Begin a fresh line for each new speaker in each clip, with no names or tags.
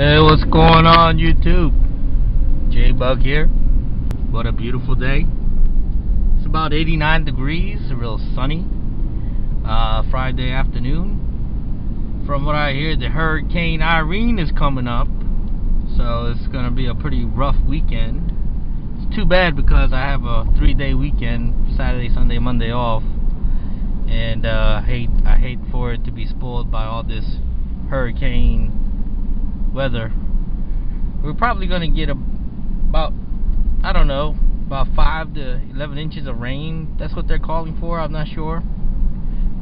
Hey, what's going on YouTube? J-Bug here. What a beautiful day. It's about 89 degrees, real sunny. Friday afternoon. From what I hear, the Hurricane Irene is coming up, so it's gonna be a pretty rough weekend. It's too bad because I have a 3-day weekend, Saturday, Sunday, Monday off, and I hate for it to be spoiled by all this hurricane weather. We're probably gonna get about, I don't know, about 5 to 11 inches of rain. That's what they're calling for. I'm not sure,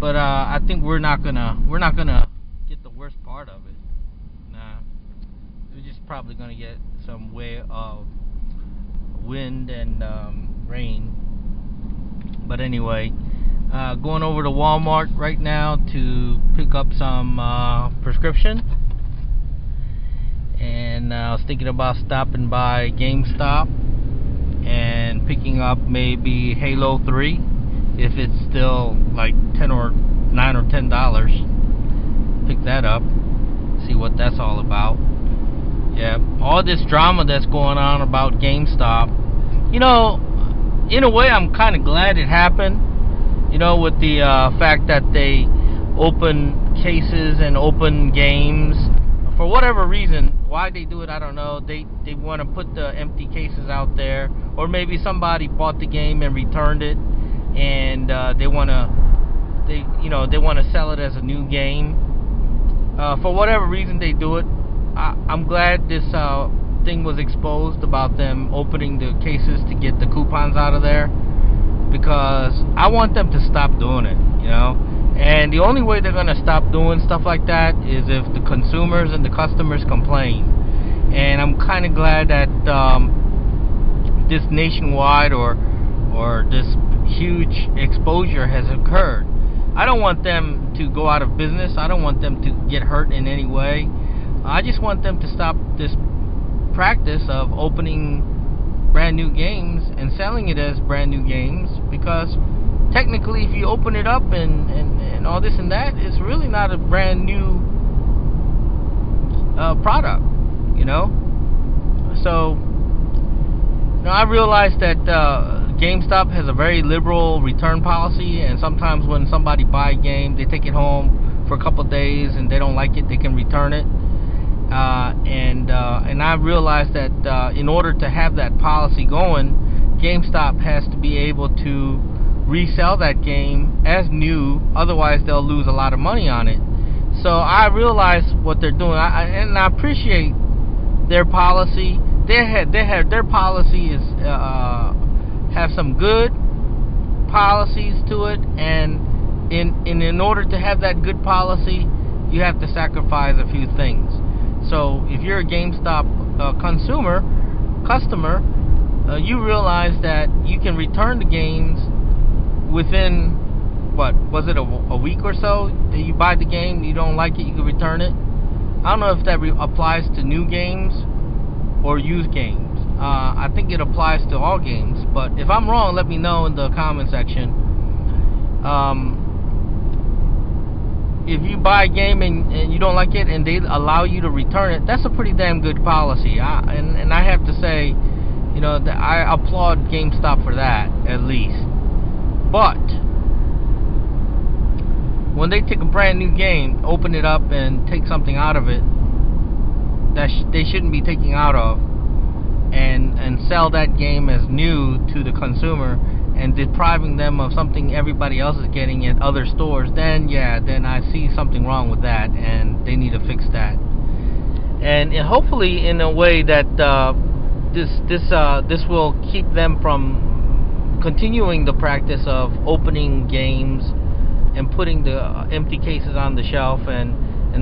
but I think we're not gonna get the worst part of it. Nah, we're just probably gonna get some way of wind and rain. But anyway, going over to Walmart right now to pick up some prescription. And I was thinking about stopping by GameStop and picking up maybe Halo 3 if it's still like $9 or $10. Pick that up, see what that's all about. Yeah, all this drama that's going on about GameStop, you know, in a way I'm kind of glad it happened, you know, with the fact that they open cases and open games. For whatever reason, why they do it, I don't know. They want to put the empty cases out there, or maybe somebody bought the game and returned it, and they want to sell it as a new game. For whatever reason, they do it. I'm glad this thing was exposed about them opening the cases to get the coupons out of there, because I want them to stop doing it, you know. And the only way they're going to stop doing stuff like that is if the consumers and the customers complain. And I'm kind of glad that this nationwide or this huge exposure has occurred. I don't want them to go out of business. I don't want them to get hurt in any way. I just want them to stop this practice of opening brand new games and selling it as brand new games, because technically, if you open it up and all this and that, it's really not a brand new product, you know. So, you know, I realize that GameStop has a very liberal return policy, and sometimes when somebody buy a game, they take it home for a couple of days and they don't like it, they can return it. And I realize that in order to have that policy going, GameStop has to be able to resell that game as new, otherwise they'll lose a lot of money on it. So I realize what they're doing, and I appreciate their policy. Their policy is have some good policies to it, and in order to have that good policy, you have to sacrifice a few things. So if you're a GameStop customer, you realize that you can return the games within, what was it, a week or so that you buy the game, you don't like it, you can return it. I don't know if that applies to new games or used games. I think it applies to all games, but if I'm wrong, let me know in the comment section. If you buy a game and you don't like it and they allow you to return it, that's a pretty damn good policy. And I have to say, you know, that I applaud GameStop for that, at least. But when they take a brand new game, open it up and take something out of it that they shouldn't be taking out of, and sell that game as new to the consumer and depriving them of something everybody else is getting at other stores, then yeah, then I see something wrong with that, and they need to fix that. And hopefully in a way that this will keep them from continuing the practice of opening games and putting the empty cases on the shelf, and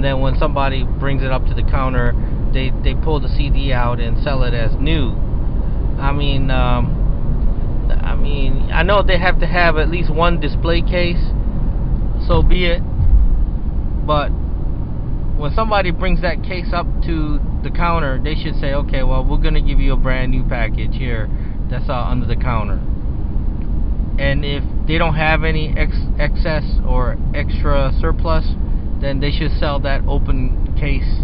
then when somebody brings it up to the counter, they pull the CD out and sell it as new. I mean, I know they have to have at least one display case, so be it, but when somebody brings that case up to the counter, they should say, okay, well, we're going to give you a brand new package here that's under the counter. And if they don't have any excess or extra surplus, then they should sell that open case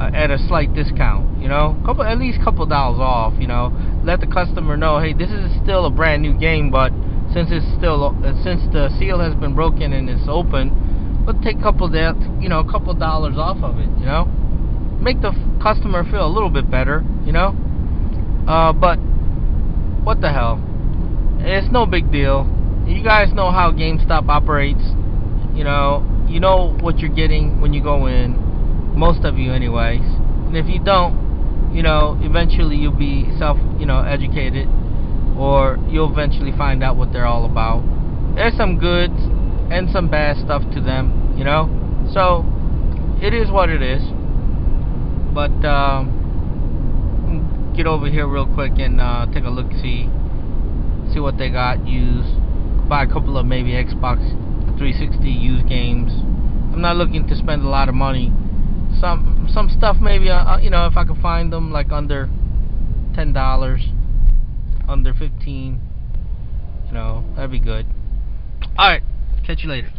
at a slight discount, you know, at least couple dollars off, you know. Let the customer know, hey, this is still a brand new game, but since the seal has been broken and it's open, let's take a couple dollars off of it, you know. Make the customer feel a little bit better, you know. But what the hell? It's no big deal. You guys know how GameStop operates. You know what you're getting when you go in. Most of you, anyways. And if you don't, you know, eventually you'll be educated, or you'll eventually find out what they're all about. There's some goods and some bad stuff to them, you know. So it is what it is. But get over here real quick and take a look, see what they got used. Buy a couple of maybe Xbox 360 used games. I'm not looking to spend a lot of money. Some stuff maybe you know, if I can find them like under $10, under $15, you know, that'd be good. All right, catch you later.